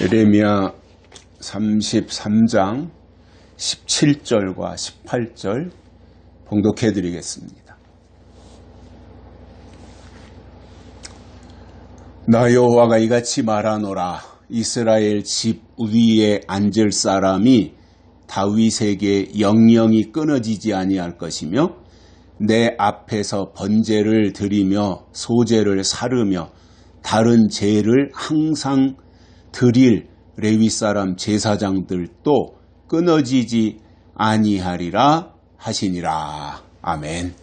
예레미야 33장 17절과 18절 봉독해 드리겠습니다. 나 여호와가 이같이 말하노라. 이스라엘 집 위에 앉을 사람이 다윗에게 영영이 끊어지지 아니할 것이며 내 앞에서 번제를 드리며 소제를 사르며 다른 제를 항상 드릴 레위 사람 제사장들도 끊어지지 아니하리라 하시니라. 아멘.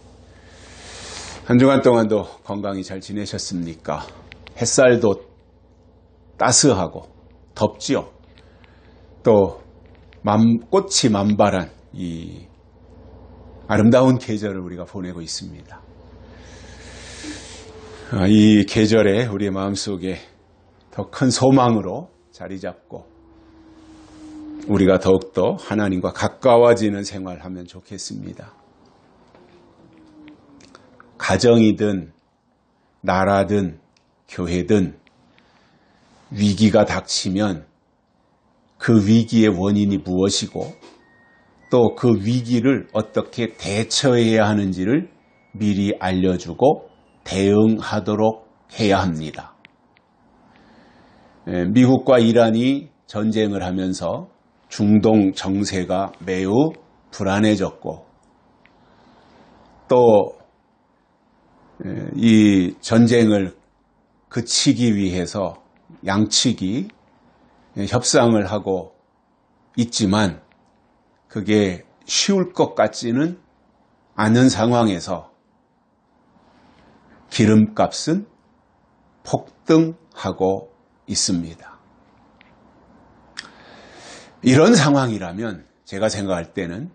한 주간 동안도 건강히 잘 지내셨습니까? 햇살도 따스하고 덥지요. 또 꽃이 만발한 이 아름다운 계절을 우리가 보내고 있습니다. 이 계절에 우리의 마음속에 더 큰 소망으로 자리 잡고 우리가 더욱더 하나님과 가까워지는 생활하면 좋겠습니다. 가정이든 나라든 교회든 위기가 닥치면 그 위기의 원인이 무엇이고 또 그 위기를 어떻게 대처해야 하는지를 미리 알려주고 대응하도록 해야 합니다. 미국과 이란이 전쟁을 하면서 중동 정세가 매우 불안해졌고 또 이 전쟁을 그치기 위해서 양측이 협상을 하고 있지만 그게 쉬울 것 같지는 않은 상황에서 기름값은 폭등하고 있습니다. 이런 상황이라면 제가 생각할 때는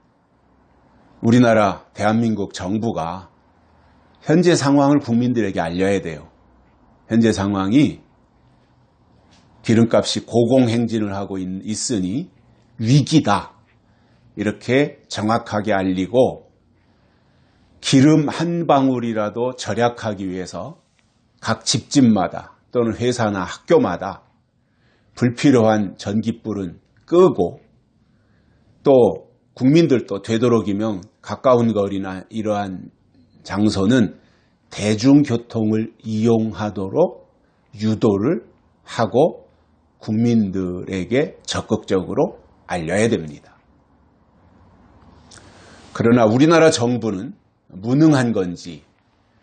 우리나라 대한민국 정부가 현재 상황을 국민들에게 알려야 돼요. 현재 상황이 기름값이 고공행진을 하고 있으니 위기다. 이렇게 정확하게 알리고 기름 한 방울이라도 절약하기 위해서 각 집집마다 또는 회사나 학교마다 불필요한 전기불은 끄고 또 국민들도 되도록이면 가까운 거리나 이러한 장소는 대중교통을 이용하도록 유도를 하고 국민들에게 적극적으로 알려야 됩니다. 그러나 우리나라 정부는 무능한 건지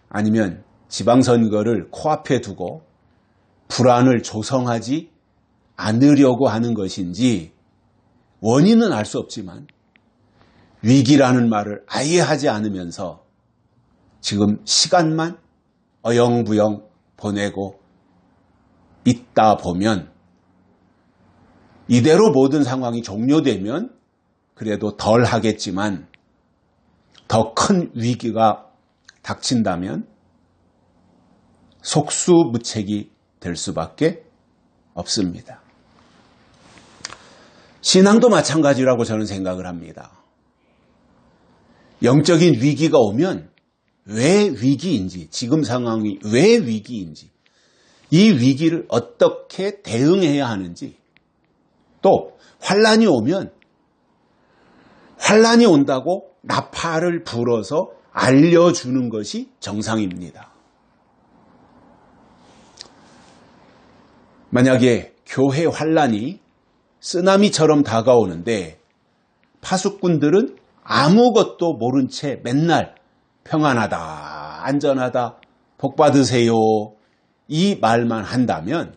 아니면 지방선거를 코앞에 두고 불안을 조성하지 않으려고 하는 것인지 원인은 알 수 없지만 위기라는 말을 아예 하지 않으면서 지금 시간만 어영부영 보내고 있다 보면 이대로 모든 상황이 종료되면 그래도 덜 하겠지만 더 큰 위기가 닥친다면 속수무책이 될 수밖에 없습니다. 신앙도 마찬가지라고 저는 생각을 합니다. 영적인 위기가 오면 왜 위기인지, 지금 상황이 왜 위기인지, 이 위기를 어떻게 대응해야 하는지, 또 환란이 오면 환란이 온다고 나팔을 불어서 알려주는 것이 정상입니다. 만약에 교회 환란이 쓰나미처럼 다가오는데 파수꾼들은 아무것도 모른 채 맨날 평안하다, 안전하다, 복 받으세요 이 말만 한다면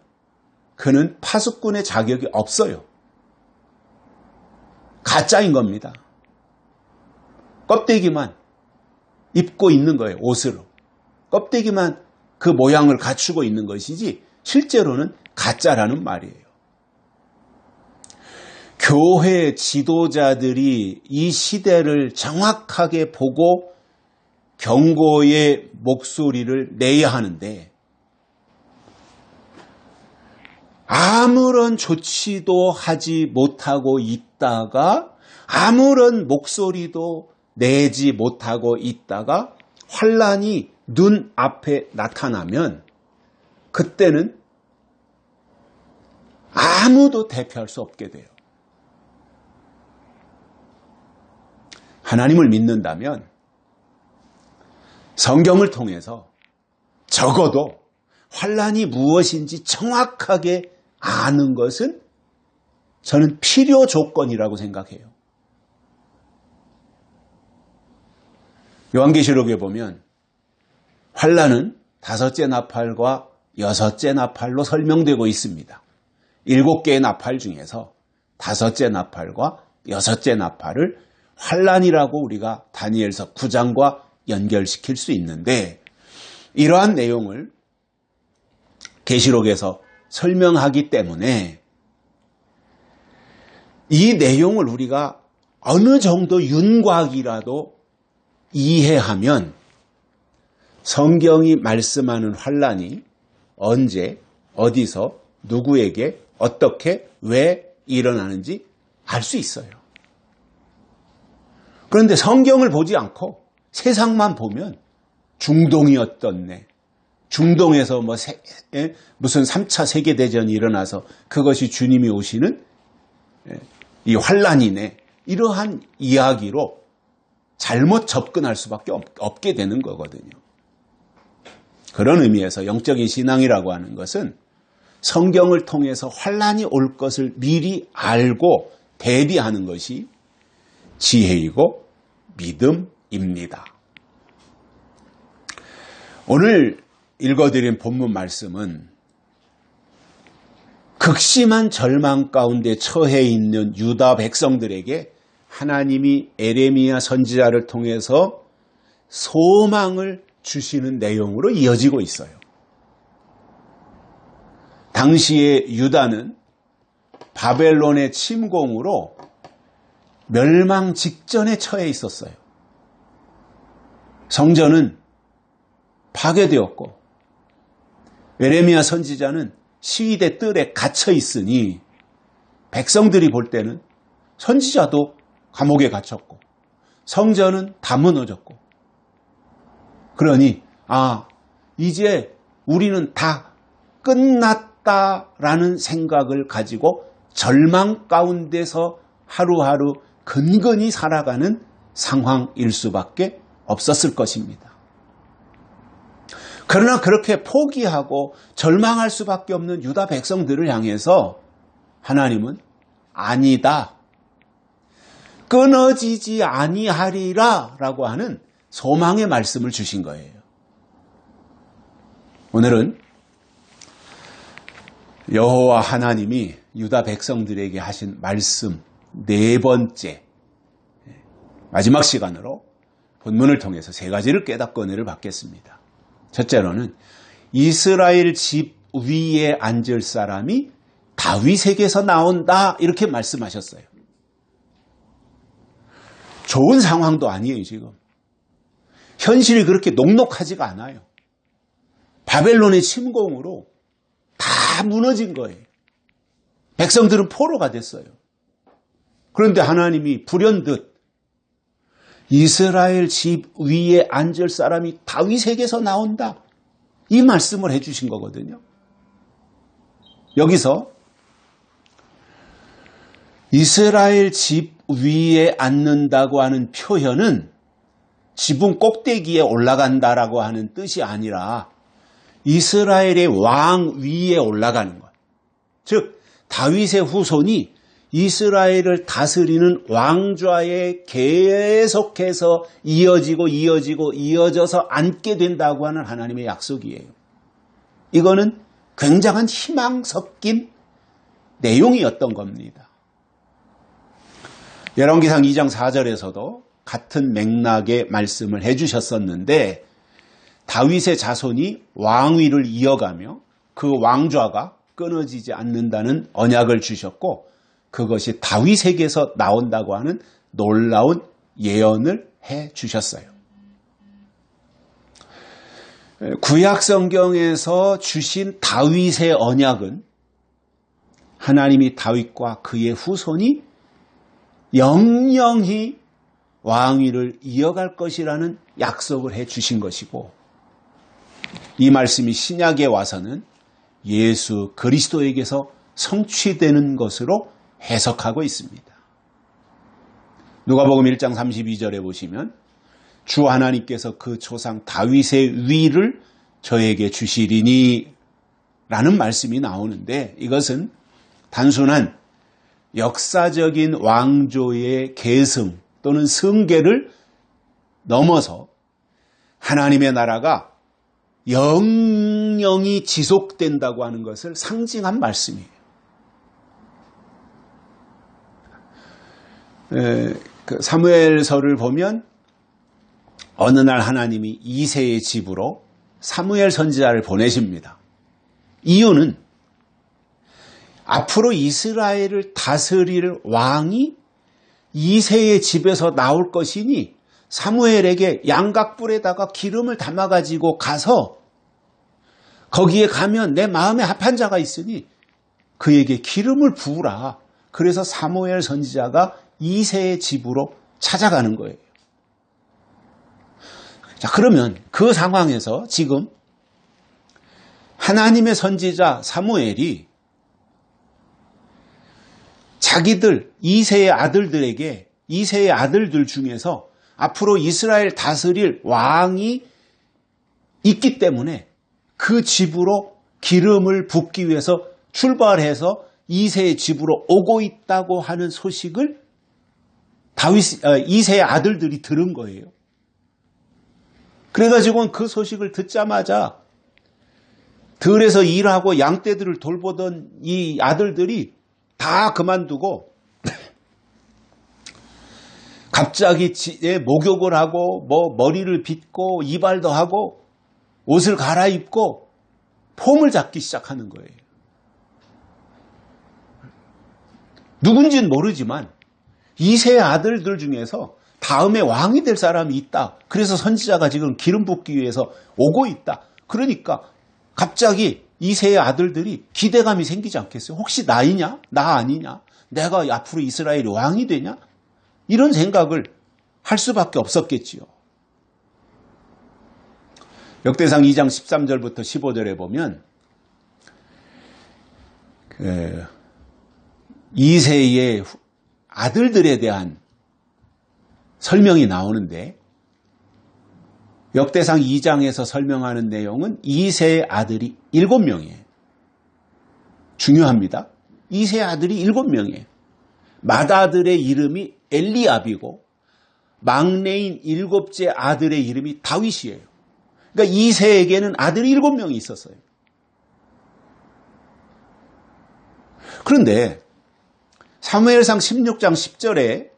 그는 파수꾼의 자격이 없어요. 가짜인 겁니다. 껍데기만 입고 있는 거예요. 옷으로. 껍데기만 그 모양을 갖추고 있는 것이지 실제로는 가짜라는 말이에요. 교회 지도자들이 이 시대를 정확하게 보고 경고의 목소리를 내야 하는데 아무런 조치도 하지 못하고 있다가 아무런 목소리도 내지 못하고 있다가 환란이 눈앞에 나타나면 그때는 아무도 대표할 수 없게 돼요. 하나님을 믿는다면 성경을 통해서 적어도 환난이 무엇인지 정확하게 아는 것은 저는 필요 조건이라고 생각해요. 요한계시록에 보면 환난은 5째 나팔과 6째 나팔로 설명되고 있습니다. 7개의 나팔 중에서 5째 나팔과 6째 나팔을 환난이라고 우리가 다니엘서 9장과 연결시킬 수 있는데, 이러한 내용을 계시록에서 설명하기 때문에 이 내용을 우리가 어느 정도 윤곽이라도 이해하면 성경이 말씀하는 환난이 언제, 어디서, 누구에게, 어떻게, 왜 일어나는지 알 수 있어요. 그런데 성경을 보지 않고 세상만 보면 중동이었던네, 중동에서 무슨 3차 세계대전이 일어나서 그것이 주님이 오시는 이 환난이네, 이러한 이야기로 잘못 접근할 수밖에 없게 되는 거거든요. 그런 의미에서 영적인 신앙이라고 하는 것은 성경을 통해서 환난이 올 것을 미리 알고 대비하는 것이 지혜이고 믿음입니다. 오늘 읽어드린 본문 말씀은 극심한 절망 가운데 처해 있는 유다 백성들에게 하나님이 에레미야 선지자를 통해서 소망을 주시는 내용으로 이어지고 있어요. 당시에 유다는 바벨론의 침공으로 멸망 직전에 처해 있었어요. 성전은 파괴되었고 에레미야 선지자는 시위대 뜰에 갇혀 있으니 백성들이 볼 때는 선지자도 감옥에 갇혔고 성전은 다 무너졌고, 그러니 이제 우리는 다 끝났다라는 생각을 가지고 절망 가운데서 하루하루 근근히 살아가는 상황일 수밖에 없었을 것입니다. 그러나 그렇게 포기하고 절망할 수밖에 없는 유다 백성들을 향해서 하나님은 아니다, 끊어지지 아니하리라 라고 하는 소망의 말씀을 주신 거예요. 오늘은 여호와 하나님이 유다 백성들에게 하신 말씀 4번째, 마지막 시간으로 본문을 통해서 3가지를 깨닫고 은혜를 받겠습니다. 첫째로는 이스라엘 집 위에 앉을 사람이 다윗에게서 나온다, 이렇게 말씀하셨어요. 좋은 상황도 아니에요. 지금 현실이 그렇게 녹록하지가 않아요. 바벨론의 침공으로 다 무너진 거예요. 백성들은 포로가 됐어요. 그런데 하나님이 불현듯 이스라엘 집 위에 앉을 사람이 다윗에게서 나온다, 이 말씀을 해주신 거거든요. 여기서 이스라엘 집 위에 앉는다고 하는 표현은 지붕 꼭대기에 올라간다라고 하는 뜻이 아니라 이스라엘의 왕 위에 올라가는 것. 즉 다윗의 후손이 이스라엘을 다스리는 왕좌에 계속해서 이어져서 앉게 된다고 하는 하나님의 약속이에요. 이거는 굉장한 희망 섞인 내용이었던 겁니다. 열왕기상 2장 4절에서도 같은 맥락의 말씀을 해주셨었는데, 다윗의 자손이 왕위를 이어가며 그 왕좌가 끊어지지 않는다는 언약을 주셨고, 그것이 다윗에게서 나온다고 하는 놀라운 예언을 해 주셨어요. 구약 성경에서 주신 다윗의 언약은 하나님이 다윗과 그의 후손이 영영히 왕위를 이어갈 것이라는 약속을 해 주신 것이고, 이 말씀이 신약에 와서는 예수 그리스도에게서 성취되는 것으로 해석하고 있습니다. 누가복음 1장 32절에 보시면 주 하나님께서 그 조상 다윗의 위를 저에게 주시리니 라는 말씀이 나오는데, 이것은 단순한 역사적인 왕조의 계승 또는 승계를 넘어서 하나님의 나라가 영영이 지속된다고 하는 것을 상징한 말씀이에요. 그 사무엘서를 보면 어느 날 하나님이 이새의 집으로 사무엘 선지자를 보내십니다. 이유는 앞으로 이스라엘을 다스릴 왕이 이새의 집에서 나올 것이니 사무엘에게 양각불에다가 기름을 담아가지고 가서 거기에 가면 내 마음에 합한 자가 있으니 그에게 기름을 부으라. 그래서 사무엘 선지자가 이새의 집으로 찾아가는 거예요. 자, 그러면 그 상황에서 지금 하나님의 선지자 사무엘이 자기들 이새의 아들들에게, 이새의 아들들 중에서 앞으로 이스라엘 다스릴 왕이 있기 때문에 그 집으로 기름을 붓기 위해서 출발해서 이새의 집으로 오고 있다고 하는 소식을 이새의 아들들이 들은 거예요. 그래가지고 그 소식을 듣자마자 들에서 일하고 양떼들을 돌보던 이 아들들이 다 그만두고 갑자기 목욕을 하고 머리를 빗고 이발도 하고 옷을 갈아입고 폼을 잡기 시작하는 거예요. 누군지는 모르지만 이새의 아들들 중에서 다음에 왕이 될 사람이 있다. 그래서 선지자가 지금 기름 붓기 위해서 오고 있다. 그러니까 갑자기 이새의 아들들이 기대감이 생기지 않겠어요? 혹시 나이냐? 나 아니냐? 내가 앞으로 이스라엘이 왕이 되냐? 이런 생각을 할 수밖에 없었겠지요. 역대상 2장 13절부터 15절에 보면 이새의 아들들에 대한 설명이 나오는데, 역대상 2장에서 설명하는 내용은 이새의 아들이 7명이에요. 중요합니다. 이새의 아들이 7명이에요. 맏아들의 이름이 엘리압이고 막내인 7째 아들의 이름이 다윗이에요. 그러니까 이새에게는 아들이 7명이 있었어요. 그런데 사무엘상 16장 10절에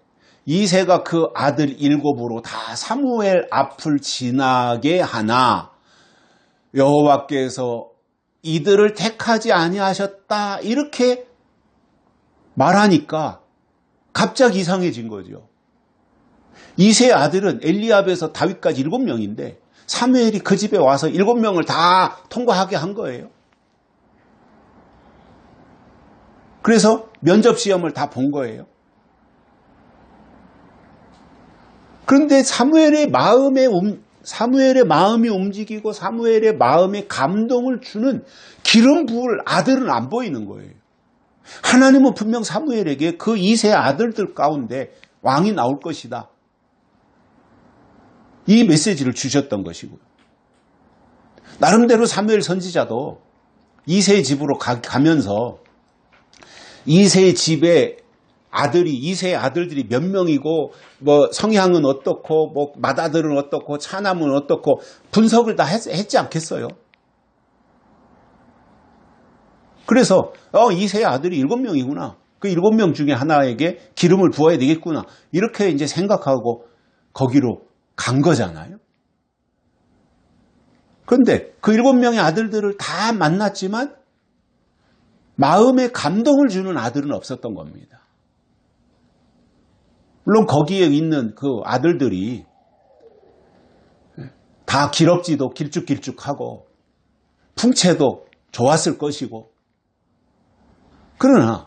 이새가 그 아들 7으로 다 사무엘 앞을 지나게 하나 여호와께서 이들을 택하지 아니하셨다, 이렇게 말하니까 갑자기 이상해진 거죠. 이새의 아들은 엘리압에서 다윗까지 7명인데 사무엘이 그 집에 와서 7명을 다 통과하게 한 거예요. 그래서 면접 시험을 다 본 거예요. 그런데 사무엘의 마음이 움직이고 사무엘의 마음에 감동을 주는 기름 부을 아들은 안 보이는 거예요. 하나님은 분명 사무엘에게 그 이세 아들들 가운데 왕이 나올 것이다, 이 메시지를 주셨던 것이고요. 나름대로 사무엘 선지자도 이세의 집으로 가면서 이세의 집에 이세의 아들들이 몇 명이고 뭐 성향은 어떻고 뭐 맏아들은 어떻고 차남은 어떻고 분석을 다 했지 않겠어요? 그래서 이세의 아들이 7명이구나. 그 7명 중에 하나에게 기름을 부어야 되겠구나. 이렇게 이제 생각하고 거기로 간 거잖아요. 그런데 그 7명의 아들들을 다 만났지만 마음에 감동을 주는 아들은 없었던 겁니다. 물론 거기에 있는 그 아들들이 다 기럭지도 길쭉길쭉하고 풍채도 좋았을 것이고, 그러나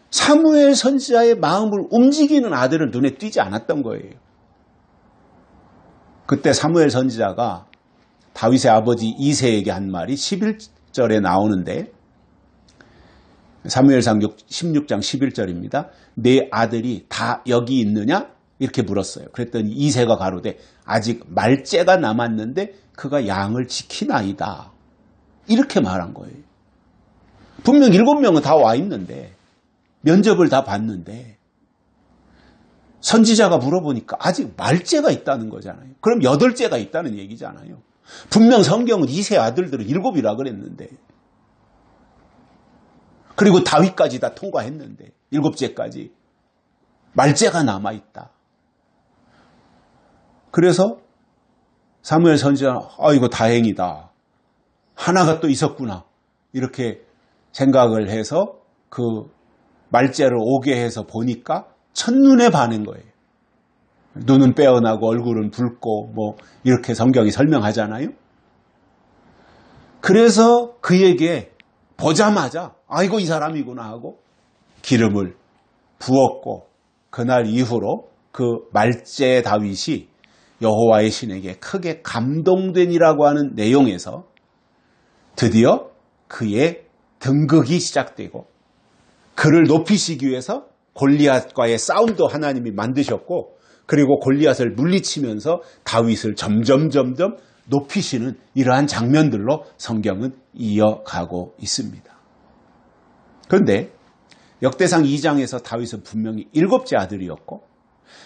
사무엘 선지자의 마음을 움직이는 아들은 눈에 띄지 않았던 거예요. 그때 사무엘 선지자가 다윗의 아버지 이새에게 한 말이 11절에 나오는데, 사무엘상 16장 11절입니다. 내 아들이 다 여기 있느냐? 이렇게 물었어요. 그랬더니 이새가 가로되 아직 말째가 남았는데 그가 양을 지키나이다. 이렇게 말한 거예요. 분명 7명은 다 와 있는데 면접을 다 봤는데 선지자가 물어보니까 아직 말째가 있다는 거잖아요. 그럼 8째가 있다는 얘기잖아요. 분명 성경은 이새 아들들은 7이라 그랬는데 그리고 다윗까지 다 통과했는데 7째까지 말째가 남아있다. 그래서 사무엘 선지자는 이거 다행이다. 하나가 또 있었구나. 이렇게 생각을 해서 그 말째를 오게 해서 보니까 첫눈에 반한 거예요. 눈은 빼어나고 얼굴은 붉고 뭐 이렇게 성경이 설명하잖아요. 그래서 그에게 보자마자 아이고 이 사람이구나 하고 기름을 부었고 그날 이후로 그 말째 다윗이 여호와의 신에게 크게 감동되니라고 하는 내용에서 드디어 그의 등극이 시작되고 그를 높이시기 위해서 골리앗과의 싸움도 하나님이 만드셨고 그리고 골리앗을 물리치면서 다윗을 점점 높이시는 이러한 장면들로 성경은 이어가고 있습니다. 그런데 역대상 2장에서 다윗은 분명히 7째 아들이었고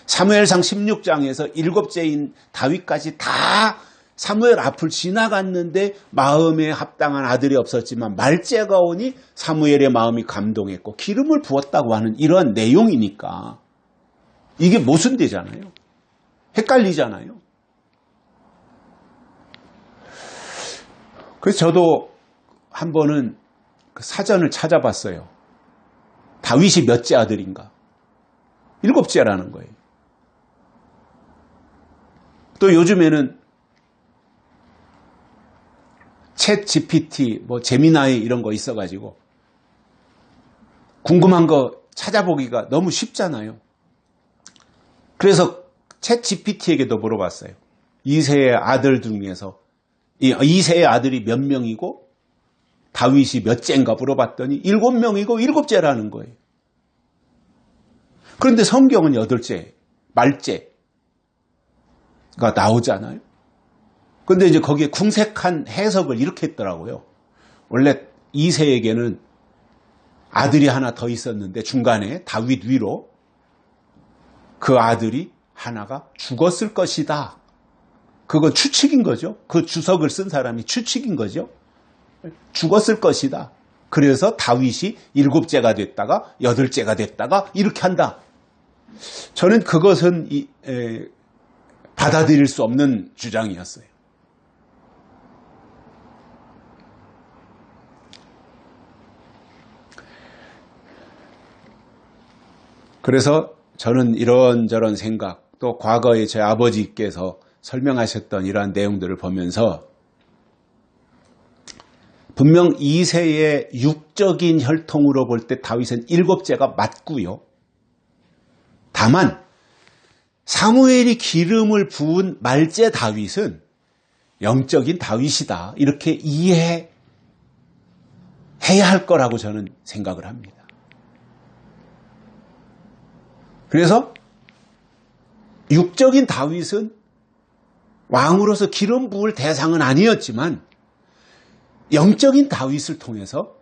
사무엘상 16장에서 7째인 다윗까지 다 사무엘 앞을 지나갔는데 마음에 합당한 아들이 없었지만 말째가 오니 사무엘의 마음이 감동했고 기름을 부었다고 하는 이러한 내용이니까 이게 모순되잖아요. 헷갈리잖아요. 그래서 저도 한 번은 그 사전을 찾아봤어요. 다윗이 몇째 아들인가? 7째라는 거예요. 또 요즘에는 챗 GPT, 뭐 제미나이 이런 거 있어가지고 궁금한 거 찾아보기가 너무 쉽잖아요. 그래서 챗 GPT에게도 물어봤어요. 이새의 아들 중에서 이새의 아들이 몇 명이고 다윗이 몇째인가 물어봤더니 7명이고 7째라는 거예요. 그런데 성경은 8째, 말째가 나오잖아요. 그런데 이제 거기에 궁색한 해석을 이렇게 했더라고요. 원래 이새에게는 아들이 하나 더 있었는데 중간에 다윗 위로 그 아들이 하나가 죽었을 것이다. 그건 추측인 거죠. 그 주석을 쓴 사람이 추측인 거죠. 죽었을 것이다. 그래서 다윗이 7째가 됐다가 8째가 됐다가 이렇게 한다. 저는 그것은 받아들일 수 없는 주장이었어요. 그래서 저는 이런저런 생각, 또 과거에 제 아버지께서 설명하셨던 이러한 내용들을 보면서 분명 이새의 육적인 혈통으로 볼 때 다윗은 7째가 맞고요. 다만 사무엘이 기름을 부은 말째 다윗은 영적인 다윗이다. 이렇게 이해해야 할 거라고 저는 생각을 합니다. 그래서 육적인 다윗은 왕으로서 기름 부을 대상은 아니었지만 영적인 다윗을 통해서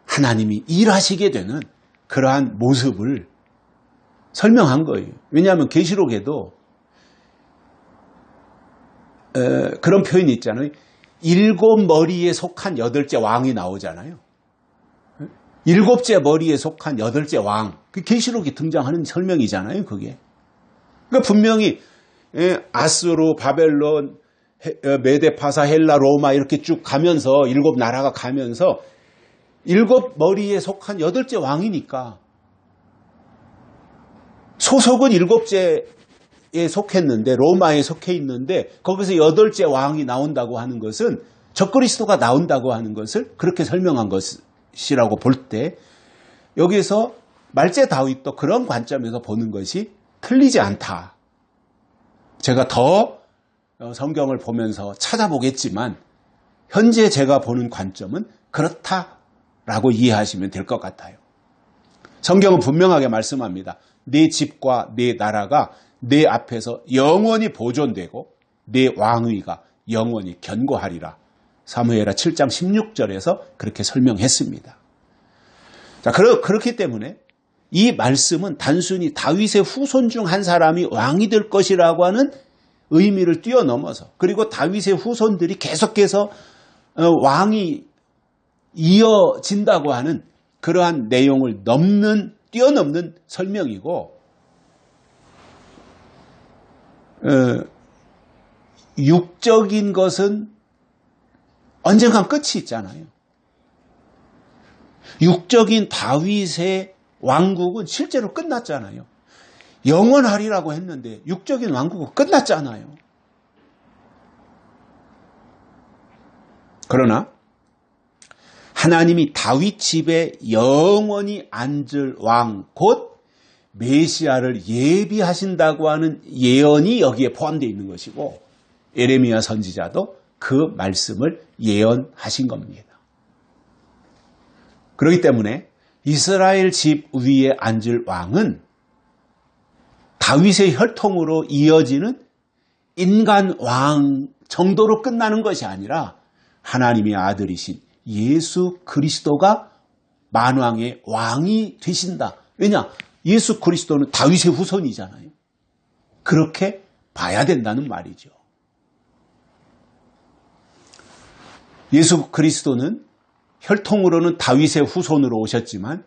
하나님이 일하시게 되는 그러한 모습을 설명한 거예요. 왜냐하면 계시록에도 그런 표현이 있잖아요. 7머리에 속한 8째 왕이 나오잖아요. 7째 머리에 속한 8째 왕. 그 계시록에 등장하는 설명이잖아요, 그게. 그러니까 분명히 아수르, 바벨론, 메데파사, 헬라, 로마 이렇게 쭉 가면서 7나라가 가면서 7머리에 속한 8째 왕이니까 소속은 7째에 속했는데 로마에 속해 있는데 거기서 8째 왕이 나온다고 하는 것은 적그리스도가 나온다고 하는 것을 그렇게 설명한 것이라고 볼 때 여기에서 말째 다윗도 그런 관점에서 보는 것이 틀리지 않다. 제가 더 성경을 보면서 찾아보겠지만 현재 제가 보는 관점은 그렇다라고 이해하시면 될 것 같아요. 성경은 분명하게 말씀합니다. 내 집과 내 나라가 내 앞에서 영원히 보존되고 내 왕위가 영원히 견고하리라. 사무엘하 7장 16절에서 그렇게 설명했습니다. 자, 그렇기 때문에 이 말씀은 단순히 다윗의 후손 중 한 사람이 왕이 될 것이라고 하는 의미를 뛰어넘어서, 그리고 다윗의 후손들이 계속해서 왕이 이어진다고 하는 그러한 내용을 뛰어넘는 설명이고, 육적인 것은 언젠간 끝이 있잖아요. 육적인 다윗의 왕국은 실제로 끝났잖아요. 영원하리라고 했는데 육적인 왕국은 끝났잖아요. 그러나 하나님이 다윗 집에 영원히 앉을 왕, 곧 메시아를 예비하신다고 하는 예언이 여기에 포함되어 있는 것이고, 예레미야 선지자도 그 말씀을 예언하신 겁니다. 그렇기 때문에 이스라엘 집 위에 앉을 왕은 다윗의 혈통으로 이어지는 인간 왕 정도로 끝나는 것이 아니라 하나님의 아들이신 예수 그리스도가 만왕의 왕이 되신다. 왜냐? 예수 그리스도는 다윗의 후손이잖아요. 그렇게 봐야 된다는 말이죠. 예수 그리스도는 혈통으로는 다윗의 후손으로 오셨지만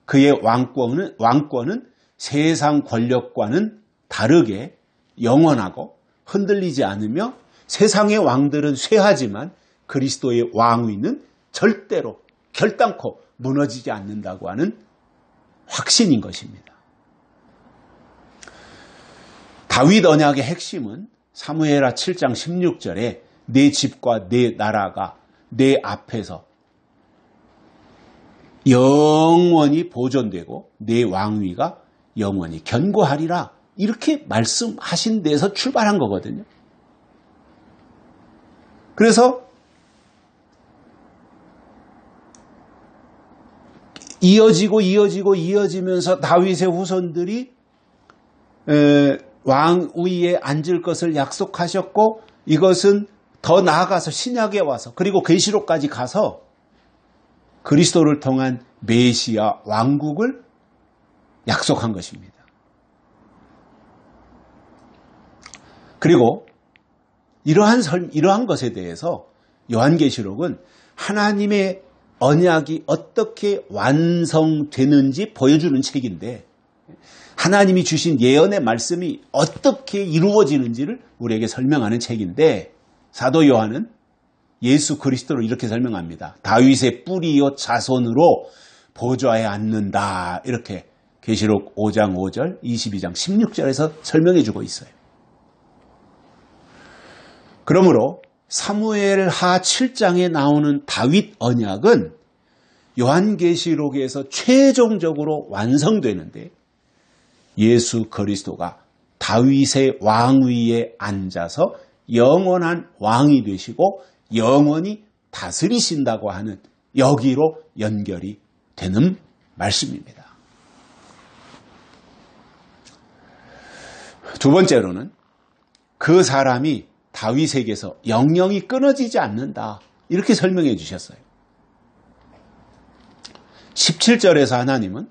그의 왕권은 세상 권력과는 다르게 영원하고 흔들리지 않으며, 세상의 왕들은 쇠하지만 그리스도의 왕위는 절대로 결단코 무너지지 않는다고 하는 확신인 것입니다. 다윗 언약의 핵심은 사무엘하 7장 16절에 내 집과 내 나라가 내 앞에서 영원히 보존되고 내 왕위가 영원히 견고하리라, 이렇게 말씀하신 데서 출발한 거거든요. 그래서 이어지면서 다윗의 후손들이 왕위에 앉을 것을 약속하셨고, 이것은 더 나아가서 신약에 와서, 그리고 계시록까지 가서 그리스도를 통한 메시아 왕국을 약속한 것입니다. 그리고 이러한 것에 대해서 요한계시록은 하나님의 언약이 어떻게 완성되는지 보여주는 책인데, 하나님이 주신 예언의 말씀이 어떻게 이루어지는지를 우리에게 설명하는 책인데, 사도 요한은 예수 그리스도를 이렇게 설명합니다. 다윗의 뿌리요 자손으로 보좌에 앉는다. 이렇게 계시록 5장 5절, 22장 16절에서 설명해 주고 있어요. 그러므로 사무엘하 7장에 나오는 다윗 언약은 요한계시록에서 최종적으로 완성되는데, 예수 그리스도가 다윗의 왕위에 앉아서 영원한 왕이 되시고 영원히 다스리신다고 하는 여기로 연결이 되는 말씀입니다. 두 번째로는 그 사람이 다윗에게서 영영이 끊어지지 않는다, 이렇게 설명해 주셨어요. 17절에서 하나님은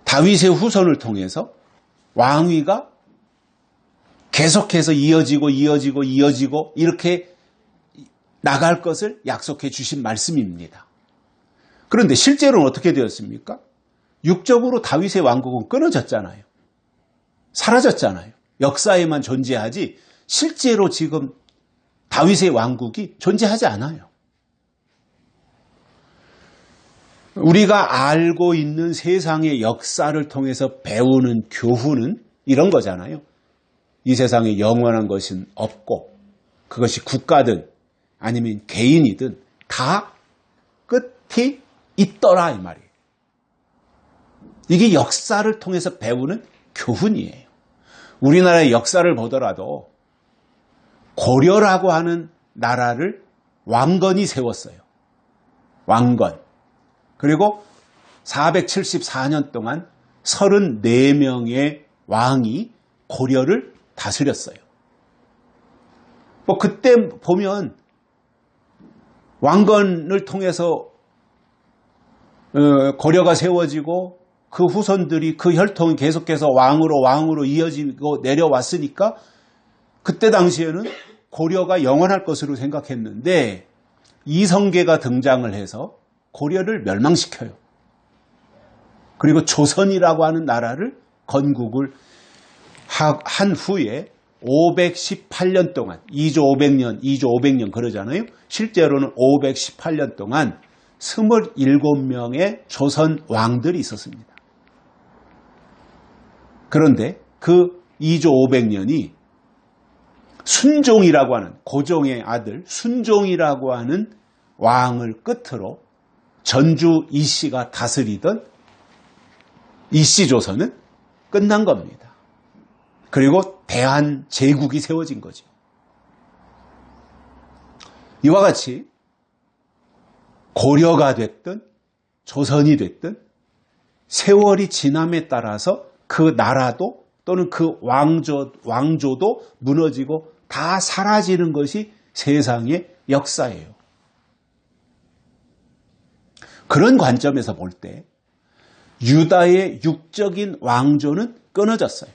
다윗의 후손을 통해서 왕위가 계속해서 이어지고 이렇게 나갈 것을 약속해 주신 말씀입니다. 그런데 실제로는 어떻게 되었습니까? 육적으로 다윗의 왕국은 끊어졌잖아요. 사라졌잖아요. 역사에만 존재하지 실제로 지금 다윗의 왕국이 존재하지 않아요. 우리가 알고 있는 세상의 역사를 통해서 배우는 교훈은 이런 거잖아요. 이 세상에 영원한 것은 없고, 그것이 국가든 아니면 개인이든 다 끝이 있더라, 이 말이에요. 이게 역사를 통해서 배우는 교훈이에요. 우리나라의 역사를 보더라도 고려라고 하는 나라를 왕건이 세웠어요. 왕건. 그리고 474년 동안 34명의 왕이 고려를 다스렸어요. 뭐 그때 보면 왕건을 통해서 고려가 세워지고 그 후손들이 그 혈통이 계속해서 왕으로 이어지고 내려왔으니까 그때 당시에는 고려가 영원할 것으로 생각했는데 이성계가 등장을 해서 고려를 멸망시켜요. 그리고 조선이라고 하는 나라를 건국을 한 후에 518년 동안 2조 500년 그러잖아요. 실제로는 518년 동안 27명의 조선 왕들이 있었습니다. 그런데 그 2조 500년이 순종이라고 하는 고종의 아들 순종이라고 하는 왕을 끝으로 전주 이씨가 다스리던 이씨조선은 끝난 겁니다. 그리고 대한제국이 세워진 거죠. 이와 같이 고려가 됐든 조선이 됐든 세월이 지남에 따라서 그 나라도 또는 그 왕조도 무너지고 다 사라지는 것이 세상의 역사예요. 그런 관점에서 볼 때 유다의 육적인 왕조는 끊어졌어요.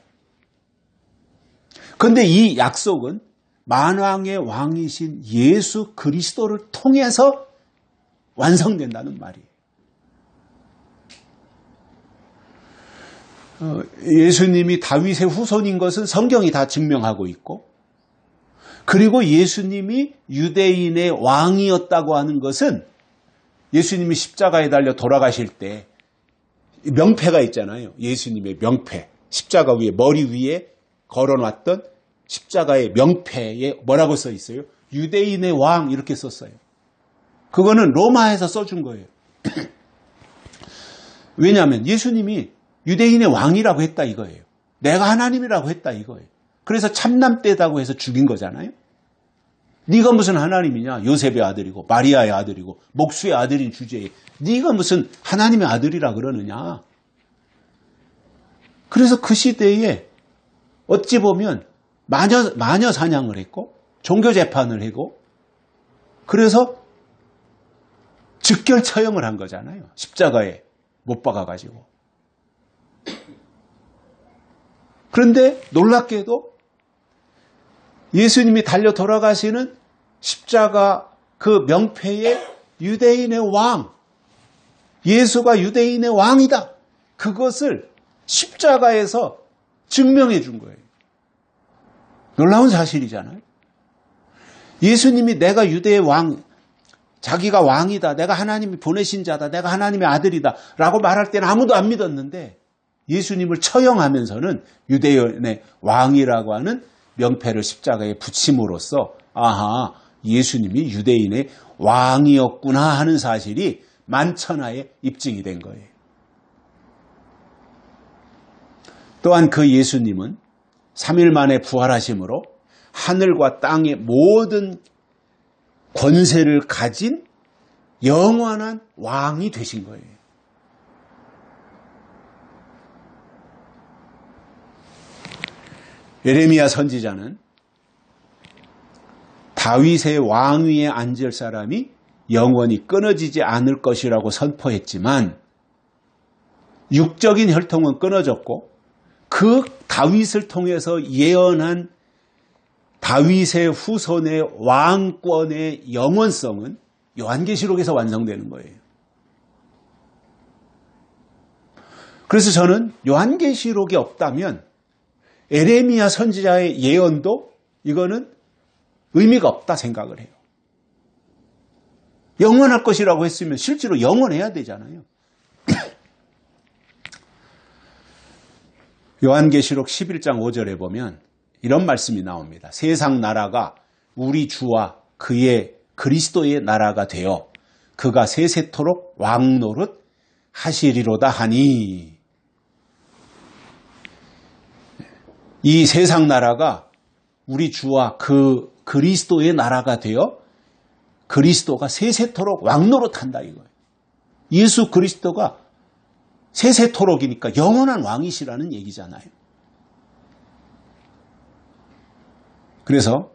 그런데 이 약속은 만왕의 왕이신 예수 그리스도를 통해서 완성된다는 말이에요. 예수님이 다윗의 후손인 것은 성경이 다 증명하고 있고, 그리고 예수님이 유대인의 왕이었다고 하는 것은 예수님이 십자가에 달려 돌아가실 때 명패가 있잖아요. 예수님의 명패. 십자가 위에, 머리 위에 걸어놨던 십자가의 명패에 뭐라고 써 있어요? 유대인의 왕 이렇게 썼어요. 그거는 로마에서 써준 거예요. 왜냐하면 예수님이 유대인의 왕이라고 했다 이거예요. 내가 하나님이라고 했다 이거예요. 그래서 참남떼다고 해서 죽인 거잖아요. 네가 무슨 하나님이냐? 요셉의 아들이고 마리아의 아들이고 목수의 아들인 주제에 네가 무슨 하나님의 아들이라 그러느냐? 그래서 그 시대에 어찌 보면 마녀 사냥을 했고 종교 재판을 하고 그래서 즉결 처형을 한 거잖아요. 십자가에 못 박아가지고. 그런데 놀랍게도 예수님이 달려 돌아가시는 십자가 그 명패에 유대인의 왕, 예수가 유대인의 왕이다. 그것을 십자가에서 증명해 준 거예요. 놀라운 사실이잖아요. 예수님이 내가 유대의 왕, 자기가 왕이다. 내가 하나님이 보내신 자다. 내가 하나님의 아들이다. 라고 말할 때는 아무도 안 믿었는데 예수님을 처형하면서는 유대인의 왕이라고 하는 명패를 십자가에 붙임으로써 아하, 예수님이 유대인의 왕이었구나 하는 사실이 만천하에 입증이 된 거예요. 또한 그 예수님은 3일 만에 부활하심으로 하늘과 땅의 모든 권세를 가진 영원한 왕이 되신 거예요. 예레미야 선지자는 다윗의 왕위에 앉을 사람이 영원히 끊어지지 않을 것이라고 선포했지만 육적인 혈통은 끊어졌고 그 다윗을 통해서 예언한 다윗의 후손의 왕권의 영원성은 요한계시록에서 완성되는 거예요. 그래서 저는 요한계시록이 없다면 에레미야 선지자의 예언도 이거는 의미가 없다 생각을 해요. 영원할 것이라고 했으면 실제로 영원해야 되잖아요. 요한계시록 11장 5절에 보면 이런 말씀이 나옵니다. 세상 나라가 우리 주와 그의 그리스도의 나라가 되어 그가 세세토록 왕노릇 하시리로다 하니, 이 세상 나라가 우리 주와 그 그리스도의 나라가 되어 그리스도가 세세토록 왕노릇한다 이거예요. 예수 그리스도가 세세토록이니까 영원한 왕이시라는 얘기잖아요. 그래서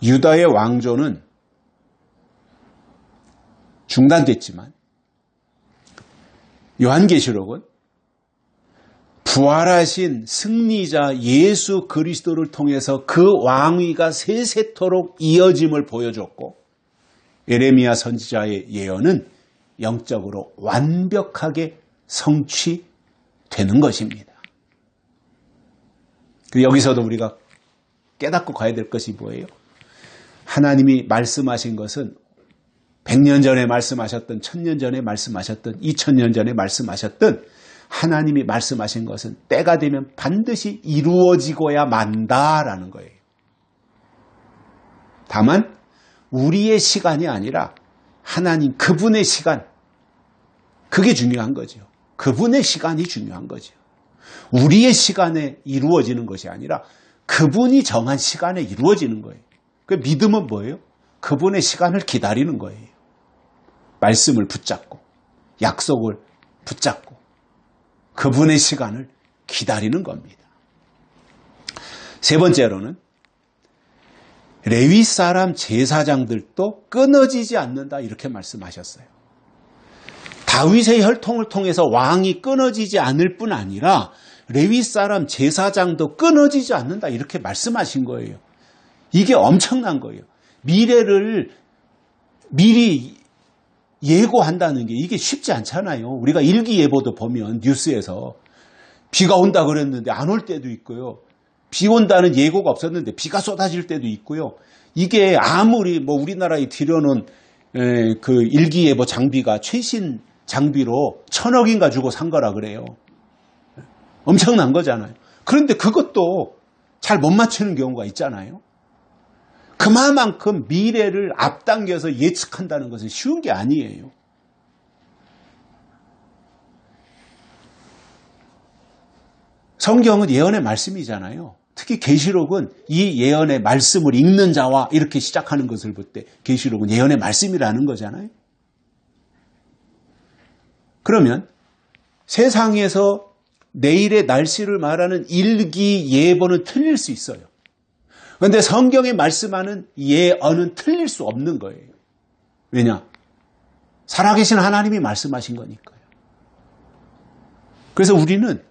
유다의 왕조는 중단됐지만 요한계시록은 부활하신 승리자 예수 그리스도를 통해서 그 왕위가 세세토록 이어짐을 보여줬고, 예레미야 선지자의 예언은 영적으로 완벽하게 성취되는 것입니다. 여기서도 우리가 깨닫고 가야 될 것이 뭐예요? 하나님이 말씀하신 것은 100년 전에 말씀하셨던, 1000년 전에 말씀하셨던, 2000년 전에 말씀하셨던 하나님이 말씀하신 것은 때가 되면 반드시 이루어지고야 만다라는 거예요. 다만 우리의 시간이 아니라 하나님 그분의 시간, 그게 중요한 거죠. 그분의 시간이 중요한 거죠. 우리의 시간에 이루어지는 것이 아니라 그분이 정한 시간에 이루어지는 거예요. 그 믿음은 뭐예요? 그분의 시간을 기다리는 거예요. 말씀을 붙잡고, 약속을 붙잡고, 그분의 시간을 기다리는 겁니다. 세 번째로는 레위 사람 제사장들도 끊어지지 않는다, 이렇게 말씀하셨어요. 다윗의 혈통을 통해서 왕이 끊어지지 않을 뿐 아니라 레위 사람 제사장도 끊어지지 않는다, 이렇게 말씀하신 거예요. 이게 엄청난 거예요. 미래를 미리 예고한다는 게 이게 쉽지 않잖아요. 우리가 일기예보도 보면 뉴스에서 비가 온다 그랬는데 안 올 때도 있고요. 비 온다는 예고가 없었는데 비가 쏟아질 때도 있고요. 이게 아무리 우리나라에 들여놓은 그 일기예보 장비가 최신 장비로 1000억인가 주고 산 거라 그래요. 엄청난 거잖아요. 그런데 그것도 잘 못 맞추는 경우가 있잖아요. 그만큼 미래를 앞당겨서 예측한다는 것은 쉬운 게 아니에요. 성경은 예언의 말씀이잖아요. 특히 계시록은 이 예언의 말씀을 읽는 자와 이렇게 시작하는 것을 볼 때 계시록은 예언의 말씀이라는 거잖아요. 그러면 세상에서 내일의 날씨를 말하는 일기예보는 틀릴 수 있어요. 그런데 성경에 말씀하는 예언은 틀릴 수 없는 거예요. 왜냐? 살아계신 하나님이 말씀하신 거니까요. 그래서 우리는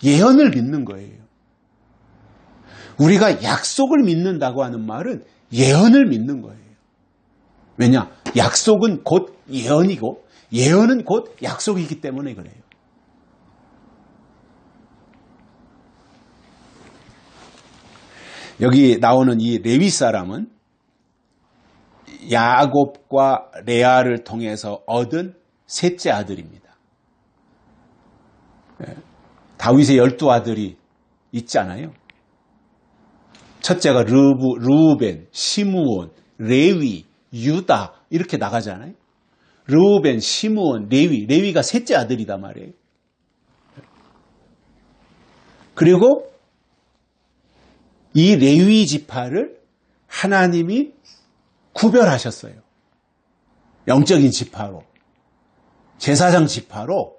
예언을 믿는 거예요. 우리가 약속을 믿는다고 하는 말은 예언을 믿는 거예요. 왜냐? 약속은 곧 예언이고 예언은 곧 약속이기 때문에 그래요. 여기 나오는 이 레위 사람은 야곱과 레아를 통해서 얻은 셋째 아들입니다. 다윗의 12아들이 있잖아요. 첫째가 르우벤, 시므온, 레위, 유다 이렇게 나가잖아요. 르우벤, 시므온, 레위가 셋째 아들이다 말이에요. 그리고 이 레위 지파를 하나님이 구별하셨어요. 영적인 지파로, 제사장 지파로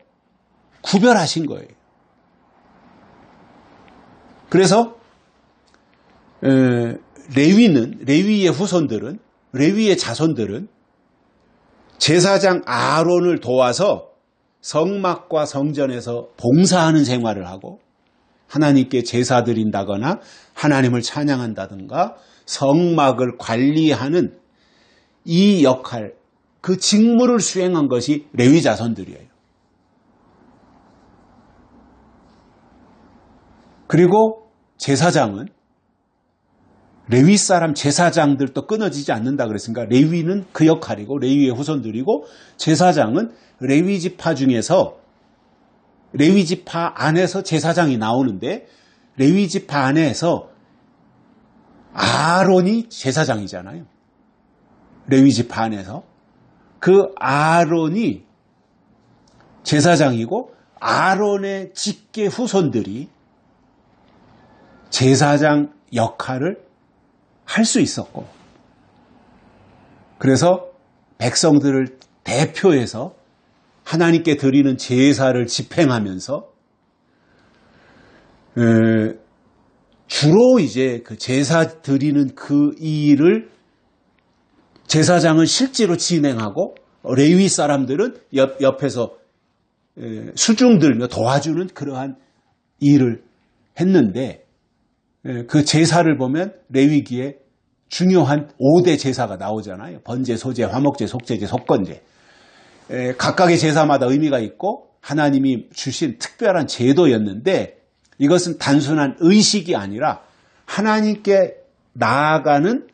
구별하신 거예요. 그래서 레위의 후손들은, 레위의 자손들은 제사장 아론을 도와서 성막과 성전에서 봉사하는 생활을 하고 하나님께 제사 드린다거나 하나님을 찬양한다든가 성막을 관리하는 이 역할, 그 직무를 수행한 것이 레위 자손들이에요. 그리고 제사장은 레위 사람 제사장들도 끊어지지 않는다 그랬으니까 레위는 그 역할이고 레위의 후손들이고 제사장은 레위 지파 중에서 레위 지파 안에서 제사장이 나오는데 레위 지파 안에서 아론이 제사장이잖아요. 레위 지파 안에서 그 아론이 제사장이고 아론의 직계 후손들이 제사장 역할을 할 수 있었고, 그래서 백성들을 대표해서 하나님께 드리는 제사를 집행하면서 주로 이제 그 제사 드리는 그 일을 제사장은 실제로 진행하고 레위 사람들은 옆에서 수중 들며 도와주는 그러한 일을 했는데, 그 제사를 보면 레위기에 중요한 5대 제사가 나오잖아요. 번제, 소제, 화목제, 속제제, 속건제. 각각의 제사마다 의미가 있고 하나님이 주신 특별한 제도였는데, 이것은 단순한 의식이 아니라 하나님께 나아가는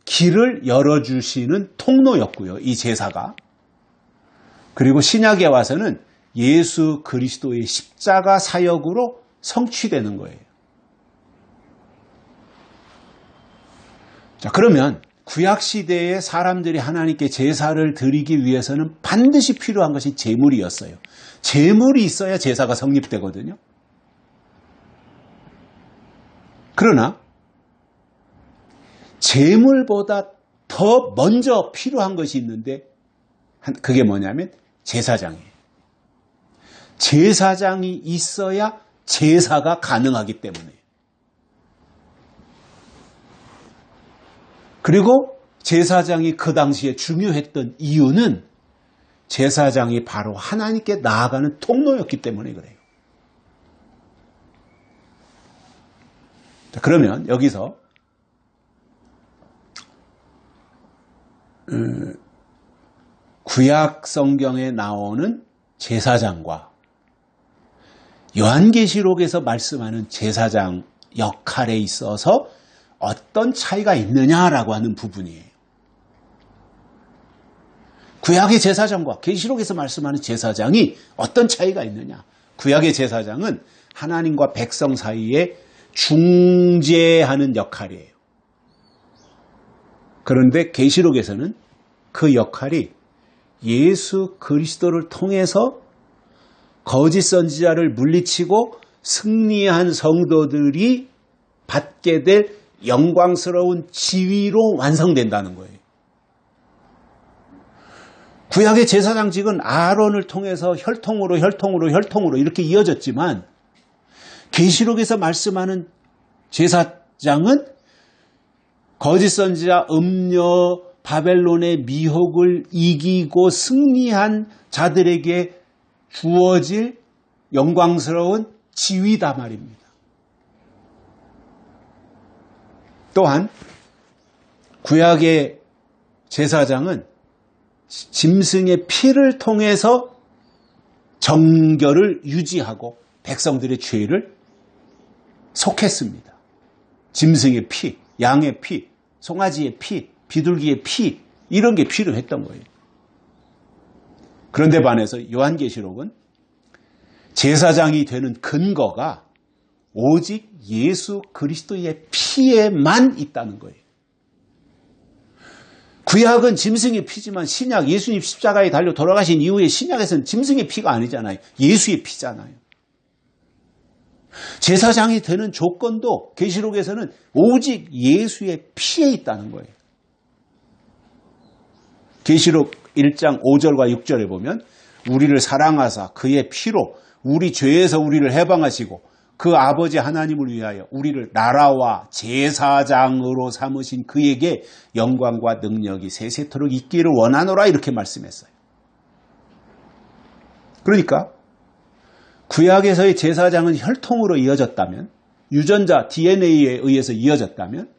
길을 열어주시는 통로였고요, 이 제사가. 그리고 신약에 와서는 예수 그리스도의 십자가 사역으로 성취되는 거예요. 자, 그러면 구약시대에 사람들이 하나님께 제사를 드리기 위해서는 반드시 필요한 것이 제물이었어요. 제물이 있어야 제사가 성립되거든요. 그러나 제물보다 더 먼저 필요한 것이 있는데, 그게 뭐냐면 제사장이에요. 제사장이 있어야 제사가 가능하기 때문에. 그리고 제사장이 그 당시에 중요했던 이유는 제사장이 바로 하나님께 나아가는 통로였기 때문에 그래요. 자, 그러면 여기서 구약 성경에 나오는 제사장과 요한계시록에서 말씀하는 제사장 역할에 있어서 어떤 차이가 있느냐라고 하는 부분이에요. 구약의 제사장과 계시록에서 말씀하는 제사장이 어떤 차이가 있느냐? 구약의 제사장은 하나님과 백성 사이에 중재하는 역할이에요. 그런데 계시록에서는 그 역할이 예수 그리스도를 통해서 거짓 선지자를 물리치고 승리한 성도들이 받게 될 영광스러운 지위로 완성된다는 거예요. 구약의 제사장직은 아론을 통해서 혈통으로 이렇게 이어졌지만, 계시록에서 말씀하는 제사장은 거짓 선지자, 음녀, 바벨론의 미혹을 이기고 승리한 자들에게 주어질 영광스러운 지위다 말입니다. 또한 구약의 제사장은 짐승의 피를 통해서 정결을 유지하고 백성들의 죄를 속했습니다. 짐승의 피, 양의 피, 송아지의 피, 비둘기의 피, 이런 게 필요했던 거예요. 그런데 반해서 요한계시록은 제사장이 되는 근거가 오직 예수 그리스도의 피에만 있다는 거예요. 구약은 짐승의 피지만 신약, 예수님 십자가에 달려 돌아가신 이후에 신약에서는 짐승의 피가 아니잖아요. 예수의 피잖아요. 제사장이 되는 조건도 계시록에서는 오직 예수의 피에 있다는 거예요. 계시록 1장 5절과 6절에 보면 우리를 사랑하사 그의 피로 우리 죄에서 우리를 해방하시고 그 아버지 하나님을 위하여 우리를 나라와 제사장으로 삼으신 그에게 영광과 능력이 세세토록 있기를 원하노라, 이렇게 말씀했어요. 그러니까 구약에서의 제사장은 혈통으로 이어졌다면, 유전자 DNA에 의해서 이어졌다면,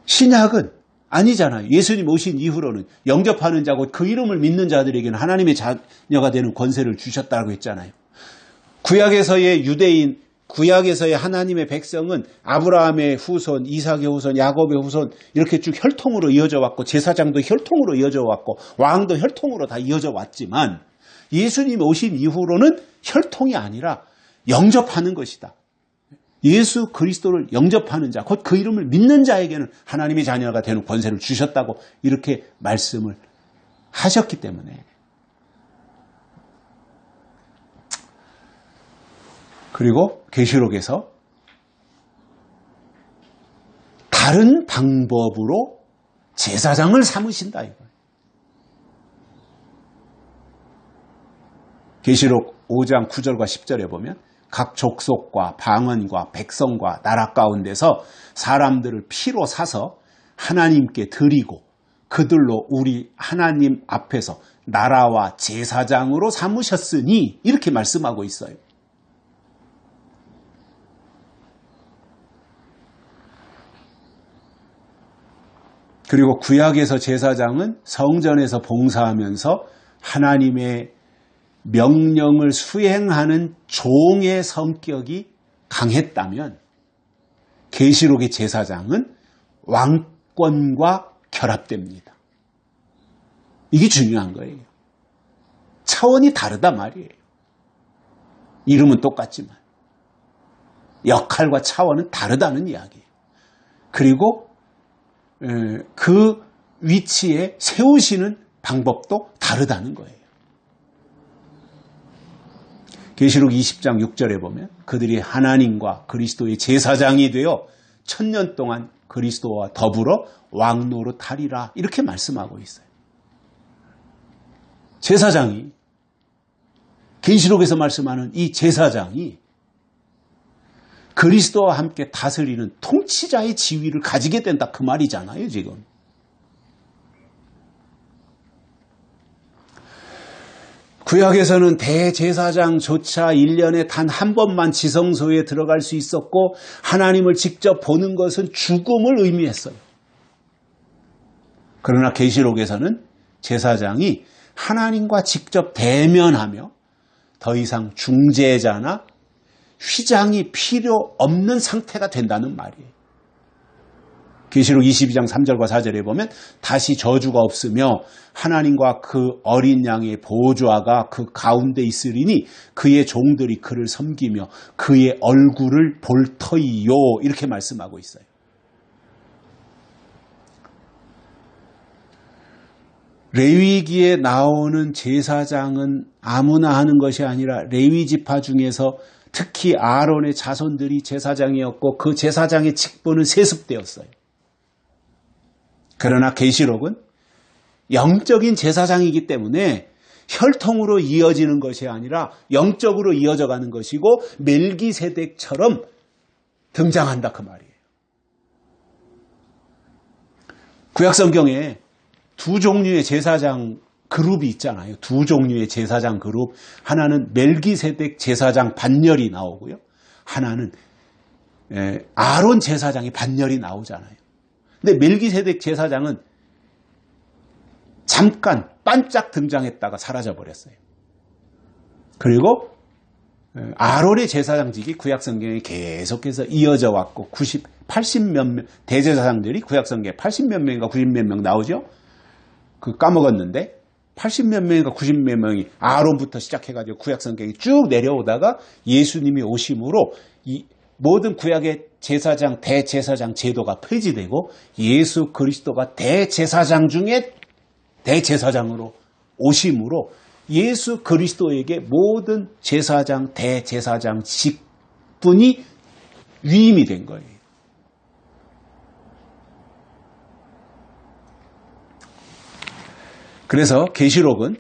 신약은 아니잖아요. 예수님 오신 이후로는 영접하는 자고 그 이름을 믿는 자들에게는 하나님의 자녀가 되는 권세를 주셨다고 했잖아요. 구약에서의 유대인, 구약에서의 하나님의 백성은 아브라함의 후손, 이삭의 후손, 야곱의 후손, 이렇게 쭉 혈통으로 이어져 왔고, 제사장도 혈통으로 이어져 왔고, 왕도 혈통으로 다 이어져 왔지만, 예수님 오신 이후로는 혈통이 아니라 영접하는 것이다. 예수 그리스도를 영접하는 자, 곧 그 이름을 믿는 자에게는 하나님의 자녀가 되는 권세를 주셨다고 이렇게 말씀을 하셨기 때문에. 그리고 계시록에서 다른 방법으로 제사장을 삼으신다 이거예요. 계시록 5장 9절과 10절에 보면 각 족속과 방언과 백성과 나라 가운데서 사람들을 피로 사서 하나님께 드리고 그들로 우리 하나님 앞에서 나라와 제사장으로 삼으셨으니 이렇게 말씀하고 있어요. 그리고 구약에서 제사장은 성전에서 봉사하면서 하나님의 명령을 수행하는 종의 성격이 강했다면 계시록의 제사장은 왕권과 결합됩니다. 이게 중요한 거예요. 차원이 다르다 말이에요. 이름은 똑같지만 역할과 차원은 다르다는 이야기예요. 그리고 그 위치에 세우시는 방법도 다르다는 거예요. 계시록 20장 6절에 보면 그들이 하나님과 그리스도의 제사장이 되어 1000년 동안 그리스도와 더불어 왕노릇하리라 이렇게 말씀하고 있어요. 제사장이 계시록에서 말씀하는 이 제사장이 그리스도와 함께 다스리는 통치자의 지위를 가지게 된다 그 말이잖아요, 지금. 구약에서는 대제사장조차 1년에 단 한 번만 지성소에 들어갈 수 있었고 하나님을 직접 보는 것은 죽음을 의미했어요. 그러나 계시록에서는 제사장이 하나님과 직접 대면하며 더 이상 중재자나 휘장이 필요 없는 상태가 된다는 말이에요. 계시록 22장 3절과 4절에 보면 다시 저주가 없으며 하나님과 그 어린 양의 보좌가 그 가운데 있으리니 그의 종들이 그를 섬기며 그의 얼굴을 볼 터이요 이렇게 말씀하고 있어요. 레위기에 나오는 제사장은 아무나 하는 것이 아니라 레위 지파 중에서 특히 아론의 자손들이 제사장이었고 그 제사장의 직분은 세습되었어요. 그러나 계시록은 영적인 제사장이기 때문에 혈통으로 이어지는 것이 아니라 영적으로 이어져 가는 것이고 멜기세덱처럼 등장한다 그 말이에요. 구약성경에 두 종류의 제사장 그룹이 있잖아요. 두 종류의 제사장 그룹. 하나는 멜기세덱 제사장 반열이 나오고요. 하나는 아론 제사장의 반열이 나오잖아요. 근데 멜기세덱 제사장은 잠깐 반짝 등장했다가 사라져버렸어요. 그리고 아론의 제사장직이 구약성경에 계속해서 이어져 왔고 80몇 명 대제사장들이 구약성경에 80몇 명인가 90몇 명 나오죠. 그 까먹었는데 80몇 명인가 90몇 명이 아론부터 시작해가지고 구약성경이 쭉 내려오다가 예수님이 오심으로 이 모든 구약의 제사장, 대제사장 제도가 폐지되고 예수 그리스도가 대제사장 중에 대제사장으로 오심으로 예수 그리스도에게 모든 제사장, 대제사장 직분이 위임이 된 거예요. 그래서 계시록은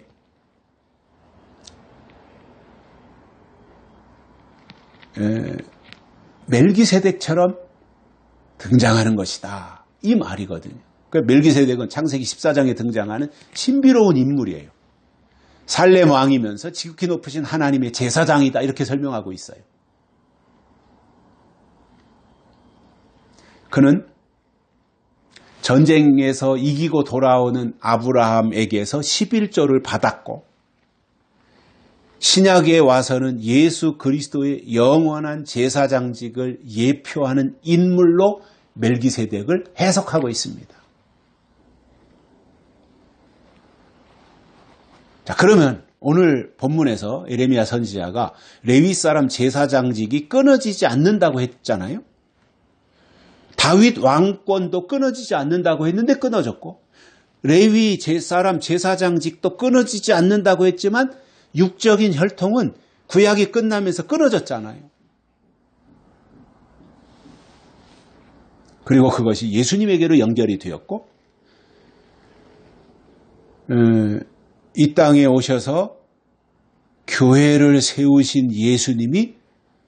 멜기세덱처럼 등장하는 것이다. 이 말이거든요. 그러니까 멜기세덱은 창세기 14장에 등장하는 신비로운 인물이에요. 살렘 왕이면서 지극히 높으신 하나님의 제사장이다. 이렇게 설명하고 있어요. 그는 전쟁에서 이기고 돌아오는 아브라함에게서 11조를 받았고 신약에 와서는 예수 그리스도의 영원한 제사장직을 예표하는 인물로 멜기세덱을 해석하고 있습니다. 자, 그러면 오늘 본문에서 예레미야 선지자가 레위 사람 제사장직이 끊어지지 않는다고 했잖아요. 다윗 왕권도 끊어지지 않는다고 했는데 끊어졌고 레위 사람 제사장직도 끊어지지 않는다고 했지만 육적인 혈통은 구약이 끝나면서 끊어졌잖아요. 그리고 그것이 예수님에게로 연결이 되었고 이 땅에 오셔서 교회를 세우신 예수님이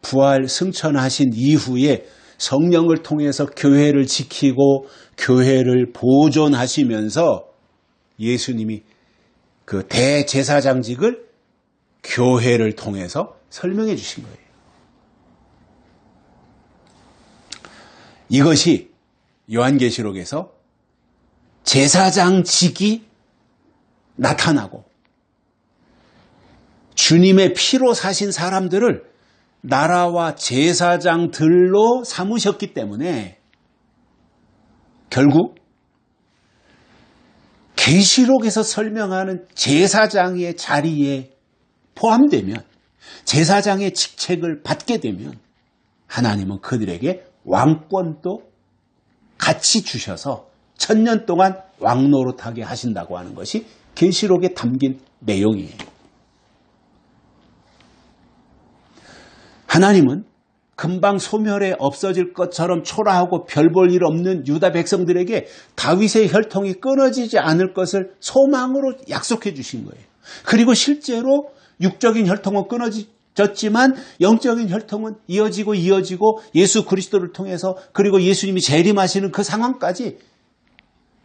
부활 승천하신 이후에 성령을 통해서 교회를 지키고 교회를 보존하시면서 예수님이 그 대제사장직을 교회를 통해서 설명해 주신 거예요. 이것이 요한계시록에서 제사장직이 나타나고 주님의 피로 사신 사람들을 나라와 제사장들로 삼으셨기 때문에 결국 계시록에서 설명하는 제사장의 자리에 포함되면, 제사장의 직책을 받게 되면 하나님은 그들에게 왕권도 같이 주셔서 1000년 동안 왕노릇하게 하신다고 하는 것이 계시록에 담긴 내용이에요. 하나님은 금방 소멸해 없어질 것처럼 초라하고 별 볼 일 없는 유다 백성들에게 다윗의 혈통이 끊어지지 않을 것을 소망으로 약속해 주신 거예요. 그리고 실제로 육적인 혈통은 끊어졌지만 영적인 혈통은 이어지고 예수 그리스도를 통해서, 그리고 예수님이 재림하시는 그 상황까지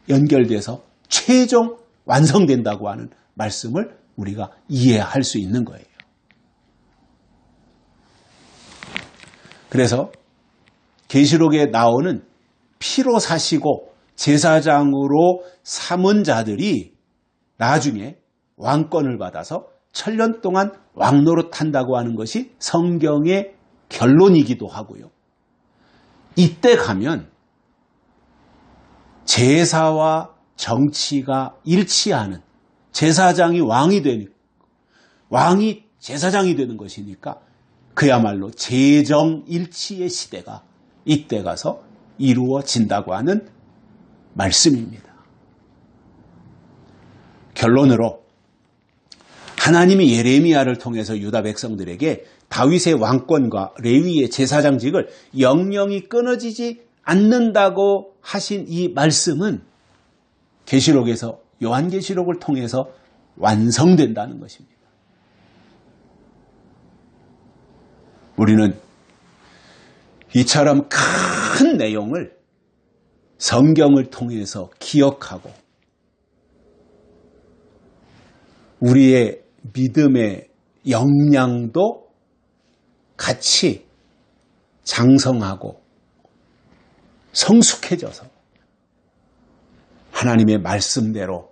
연결돼서 최종 완성된다고 하는 말씀을 우리가 이해할 수 있는 거예요. 그래서 계시록에 나오는 피로 사시고 제사장으로 삼은 자들이 나중에 왕권을 받아서 1000년 동안 왕노릇한다고 하는 것이 성경의 결론이기도 하고요. 이때 가면 제사와 정치가 일치하는, 제사장이 왕이 되니까, 왕이 제사장이 되는 것이니까 그야말로 재정일치의 시대가 이때 가서 이루어진다고 하는 말씀입니다. 결론으로 하나님이 예레미야를 통해서 유다 백성들에게 다윗의 왕권과 레위의 제사장직을 영영이 끊어지지 않는다고 하신 이 말씀은 계시록에서, 요한계시록을 통해서 완성된다는 것입니다. 우리는 이처럼 큰 내용을 성경을 통해서 기억하고 우리의 믿음의 역량도 같이 장성하고 성숙해져서 하나님의 말씀대로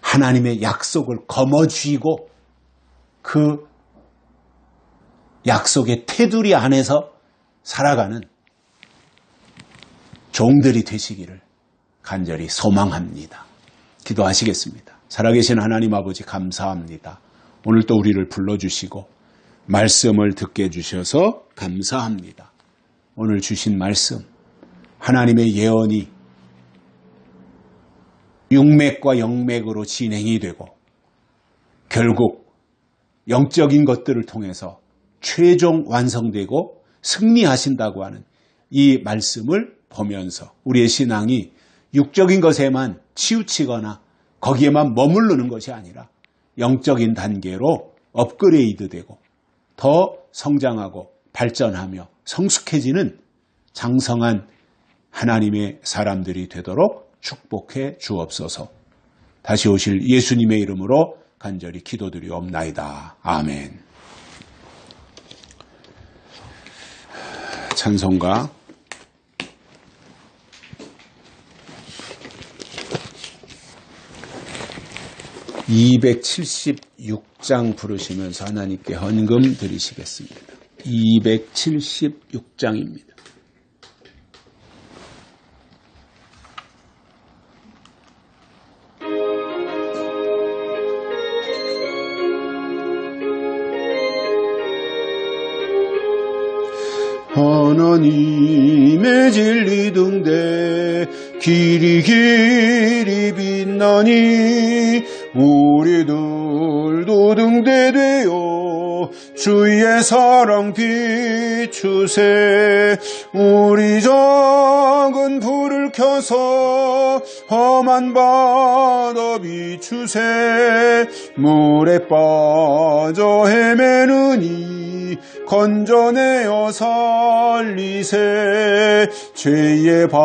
하나님의 약속을 거머쥐고 그 약속의 테두리 안에서 살아가는 종들이 되시기를 간절히 소망합니다. 기도하시겠습니다. 살아계신 하나님 아버지 감사합니다. 오늘 또 우리를 불러주시고 말씀을 듣게 해주셔서 감사합니다. 오늘 주신 말씀, 하나님의 예언이 육맥과 영맥으로 진행이 되고 결국 영적인 것들을 통해서 최종 완성되고 승리하신다고 하는 이 말씀을 보면서 우리의 신앙이 육적인 것에만 치우치거나 거기에만 머무르는 것이 아니라 영적인 단계로 업그레이드되고 더 성장하고 발전하며 성숙해지는 장성한 하나님의 사람들이 되도록 축복해 주옵소서. 다시 오실 예수님의 이름으로 간절히 기도드리옵나이다. 아멘. 찬송가 276장 부르시면서 하나님께 헌금 드리시겠습니다. 276장입니다. 하나님의 진리 등대 길이 빛나니 우리 우리들도 등대되어 주의 사랑 비추세. 우리 작은 불을 켜서 험한 바다 비추세. 물에 빠져 헤매는 이 건져내어 살리세. 죄의 바